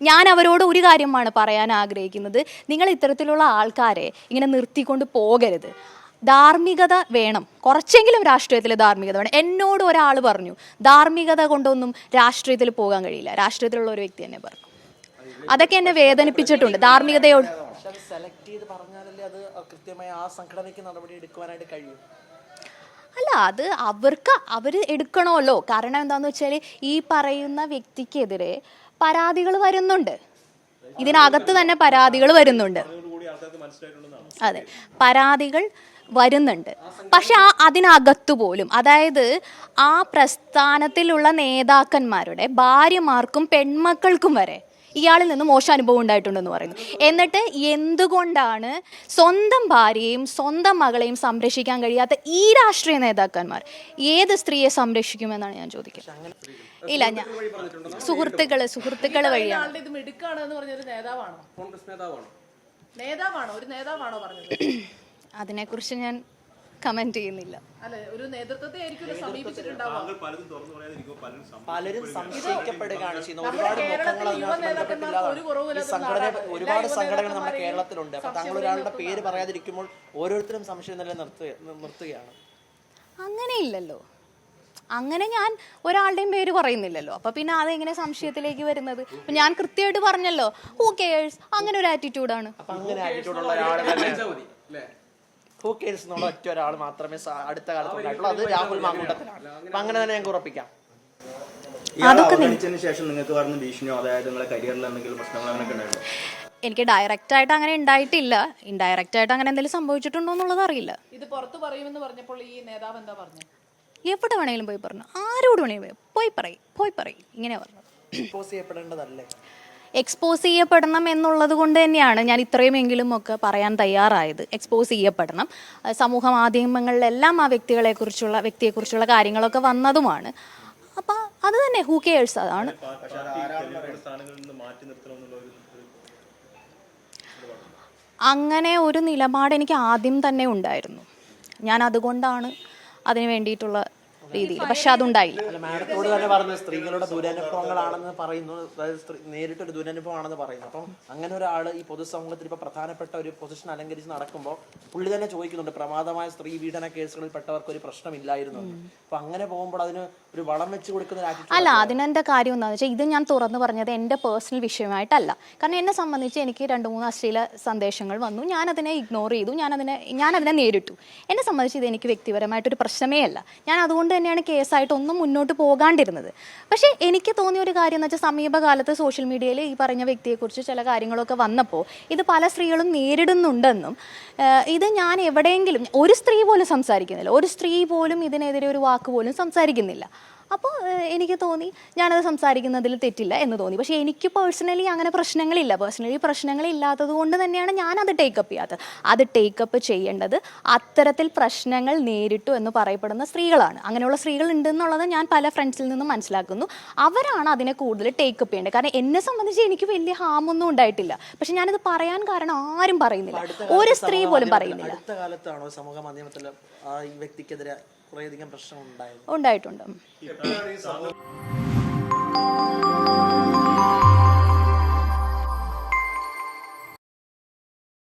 ഞാൻ അവരോട് ഒരു കാര്യമാണ് പറയാൻ ആഗ്രഹിക്കുന്നത്, നിങ്ങൾ ഇത്തരത്തിലുള്ള ആൾക്കാരെ ഇങ്ങനെ നിർത്തിക്കൊണ്ട് പോകരുത്. ധാർമ്മികത വേണം, കുറച്ചെങ്കിലും രാഷ്ട്രീയത്തിൽ ധാർമ്മികത വേണം. എന്നോട് ഒരാൾ പറഞ്ഞു ധാർമ്മികത കൊണ്ടൊന്നും രാഷ്ട്രീയത്തിൽ പോകാൻ കഴിയില്ല, രാഷ്ട്രീയത്തിലുള്ള ഒരു വ്യക്തി തന്നെ പറഞ്ഞു. അതൊക്കെ എന്നെ വേദനിപ്പിച്ചിട്ടുണ്ട്. ധാർമ്മികതയോട് അല്ല, അത് അവർ എടുക്കണമല്ലോ. കാരണം എന്താന്ന് വെച്ചാൽ ഈ പറയുന്ന വ്യക്തിക്കെതിരെ പരാതികൾ വരുന്നുണ്ട്, ഇതിനകത്ത് തന്നെ പരാതികൾ വരുന്നുണ്ട്. അതെ, പരാതികൾ വരുന്നുണ്ട്. പക്ഷെ അതിനകത്തു പോലും, അതായത് ആ പ്രസ്ഥാനത്തിലുള്ള നേതാക്കന്മാരുടെ ഭാര്യമാർക്കും പെൺമക്കൾക്കും വരെ ഇയാളിൽ നിന്ന് മോശം അനുഭവം ഉണ്ടായിട്ടുണ്ടെന്ന് പറയുന്നു. എന്നിട്ട് എന്തുകൊണ്ടാണ് സ്വന്തം ഭാര്യയും സ്വന്തം മകളെയും സംരക്ഷിക്കാൻ കഴിയാത്ത ഈ രാഷ്ട്രീയ നേതാക്കന്മാർ ഏത് സ്ത്രീയെ സംരക്ഷിക്കുമെന്നാണ് ഞാൻ ചോദിക്കുന്നത്. ഇല്ല, ഞാൻ സുഹൃത്തുക്കള് വഴിയാണ്. അതിനെക്കുറിച്ച് ഞാൻ കമന്റ് ചെയ്യുന്നില്ല. പലരും സംശയിക്കപ്പെടുകയാണ് ചെയ്യുന്നത്. ഒരുപാട് സംഘടനകൾ നമ്മുടെ കേരളത്തിലുണ്ട്. അപ്പൊ താങ്കൾ ഒരാളുടെ പേര് പറയാതിരിക്കുമ്പോൾ ഓരോരുത്തരും സംശയം നില നിർത്തുകയാണ്. അങ്ങനെയില്ലല്ലോ, അങ്ങനെ ഞാൻ ഒരാളുടെയും പേര് പറയുന്നില്ലല്ലോ. അപ്പൊ പിന്നെ അതെങ്ങനെ സംശയത്തിലേക്ക് വരുന്നത്? ഞാൻ കൃത്യമായിട്ട് പറഞ്ഞല്ലോ, ഹൂ കെയേഴ്സ്, അങ്ങനെ ഒരു ആറ്റിറ്റ്യൂഡാണ്. ഹൂ കെയേഴ്സ് എന്നുള്ള ഒറ്റ ഒരാൾ മാത്രമേ അടുത്ത കാലത്ത് ഉണ്ടായിട്ടുള്ളൂ, അത് രാഹുൽ മാങ്കൂട്ടത്തിലാണ്. അപ്പൊ അങ്ങനെ തന്നെ ഞങ്ങൾക്ക് ഉറപ്പിക്കാം. ശേഷം നിങ്ങൾക്ക് പറഞ്ഞ ഭീഷണിയോ അതായത് നിങ്ങളുടെ കരിയറിൽ എന്തെങ്കിലും പ്രശ്നങ്ങൾ അങ്ങനെയൊക്കെ ഉണ്ടായിരുന്നു? എനിക്ക് ഡയറക്റ്റ് ആയിട്ട് അങ്ങനെ ഉണ്ടായിട്ടില്ല. ഇൻഡയറക്റ്റ് ആയിട്ട് അങ്ങനെ എന്തെങ്കിലും സംഭവിച്ചിട്ടുണ്ടോ എന്നുള്ളത് അറിയില്ല. ഇത് പുറത്ത് പറയുമെന്ന് പറഞ്ഞപ്പോൾ ഈ നേതാവ് എന്താ പറഞ്ഞു? എവിടെ വേണമെങ്കിലും പോയി പറഞ്ഞു, ആരോട് വേണമെങ്കിലും പോയി പറയും ഇങ്ങനെ പറഞ്ഞത്. എക്സ്പോസ് ചെയ്യപ്പെടണം എന്നുള്ളത് കൊണ്ട് തന്നെയാണ് ഞാൻ ഇത്രയുമെങ്കിലും ഒക്കെ പറയാൻ തയ്യാറായത്. എക്സ്പോസ് ചെയ്യപ്പെടണം. സമൂഹ മാധ്യമങ്ങളിലെല്ലാം ആ വ്യക്തിയെക്കുറിച്ചുള്ള കാര്യങ്ങളൊക്കെ വന്നതുമാണ്. അപ്പം അത് തന്നെ, ഹൂ കെയേഴ്സ്, അതാണ്. അങ്ങനെ ഒരു നിലപാട് എനിക്ക് ആദ്യം തന്നെ ഉണ്ടായിരുന്നു. ഞാൻ അതുകൊണ്ടാണ് അതിന് വേണ്ടിയിട്ടുള്ള രീതിയിൽ, പക്ഷെ അതുണ്ടായില്ല. മാഡത്തോട് തന്നെ പറഞ്ഞു സ്ത്രീകളുടെ ദുരനുഭവങ്ങളാണെന്ന് പറയുന്നു, നേരിട്ടൊരു ദുരനുഭവമാണെന്ന് പറയുന്നു. അപ്പം അങ്ങനെ ഒരാൾ ഈ പൊതുസമൂഹത്തിൽ ഇപ്പൊ പ്രധാനപ്പെട്ട ഒരു പൊസിഷൻ അലങ്കരിച്ച് നടക്കുമ്പോൾ പുള്ളി തന്നെ ചോദിക്കുന്നുണ്ട്, പ്രമാദമായ സ്ത്രീ പീഡന കേസുകളിൽ പെട്ടവർക്ക് ഒരു പ്രശ്നമില്ലായിരുന്നു. അപ്പൊ അങ്ങനെ പോകുമ്പോൾ അതിന് ഒരു വളം വെച്ച് കൊടുക്കുന്ന അല്ല, അതിനെന്താ കാര്യം എന്താണെന്ന് വെച്ചാൽ, ഇത് ഞാൻ തുറന്നു പറഞ്ഞത് എൻ്റെ പേഴ്സണൽ വിഷയമായിട്ടല്ല. കാരണം എന്നെ സംബന്ധിച്ച് എനിക്ക് 2-3 അശ്ലീല സന്ദേശങ്ങൾ വന്നു, ഞാനതിനെ ഇഗ്നോർ ചെയ്തു, ഞാനതിനെ നേരിട്ടു. എന്നെ സംബന്ധിച്ച് ഇത് എനിക്ക് വ്യക്തിപരമായിട്ടൊരു പ്രശ്നമേ അല്ല. ഞാൻ അതുകൊണ്ട് തന്നെയാണ് കേസായിട്ട് ഒന്നും മുന്നോട്ട് പോകാണ്ടിരുന്നത്. പക്ഷേ എനിക്ക് തോന്നിയ ഒരു കാര്യം എന്ന് വെച്ചാൽ, സമീപകാലത്ത് സോഷ്യൽ മീഡിയയിൽ ഈ പറഞ്ഞ വ്യക്തിയെക്കുറിച്ച് ചില കാര്യങ്ങളൊക്കെ വന്നപ്പോൾ ഇത് പല സ്ത്രീകളും നേരിടുന്നുണ്ടെന്നും, ഇത് ഞാൻ എവിടെയെങ്കിലും ഒരു സ്ത്രീ പോലും സംസാരിക്കുന്നില്ല, ഒരു സ്ത്രീ പോലും ഇതിനെതിരെ ഒരു വാക്ക് പോലും സംസാരിക്കുന്നില്ല. അപ്പോൾ എനിക്ക് തോന്നി ഞാനത് സംസാരിക്കുന്നതിൽ തെറ്റില്ല എന്ന് തോന്നി. പക്ഷേ എനിക്ക് പേഴ്സണലി അങ്ങനെ പ്രശ്നങ്ങളില്ലാത്തത് കൊണ്ട് തന്നെയാണ് ഞാനത് ടേക്കപ്പ് ചെയ്യാത്തത്. അത് ടേക്കപ്പ് ചെയ്യേണ്ടത് അത്തരത്തിൽ പ്രശ്നങ്ങൾ നേരിട്ടു എന്ന് പറയപ്പെടുന്ന സ്ത്രീകളാണ്. അങ്ങനെയുള്ള സ്ത്രീകൾ ഉണ്ടെന്നുള്ളത് ഞാൻ പല ഫ്രണ്ട്സിൽ നിന്നും മനസ്സിലാക്കുന്നു. അവരാണ് അതിനെ കൂടുതൽ ടേക്കപ്പ് ചെയ്യേണ്ടത്. കാരണം എന്നെ സംബന്ധിച്ച് എനിക്ക് വലിയ ഹാമൊന്നും ഉണ്ടായിട്ടില്ല. പക്ഷെ ഞാനിത് പറയാൻ കാരണം ആരും പറയുന്നില്ല, ഒരു സ്ത്രീ പോലും പറയുന്നില്ല. അടുത്ത കാലത്താണോ സമൂഹ മാധ്യമത്തിൽ ഈ വ്യക്തിക്കെതിരെ കുറേയധികം പ്രശ്നം ഉണ്ടായിട്ടുണ്ട്.